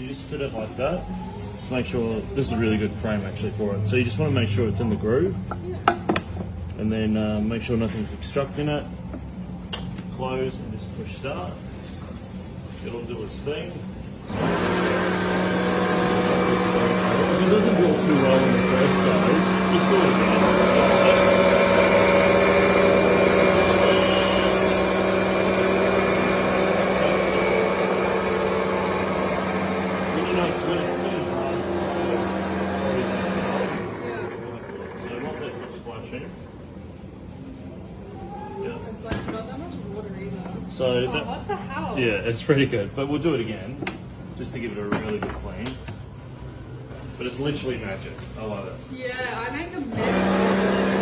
you just fit it like that. Just make sure, this is a really good frame actually for it. So you just want to make sure it's in the groove. And then make sure nothing's obstructing it. Close and just push start. It'll do its thing. If it doesn't do it too well in the first go, just do it again. When you know it's when it's spinning hard, so once they stop splashing, It's like not that much water either. so Oh, what the hell? yeah, it's pretty good. But we'll do it again, just to give it a really good clean. But it's literally magic. I love it. Yeah, I make a mess.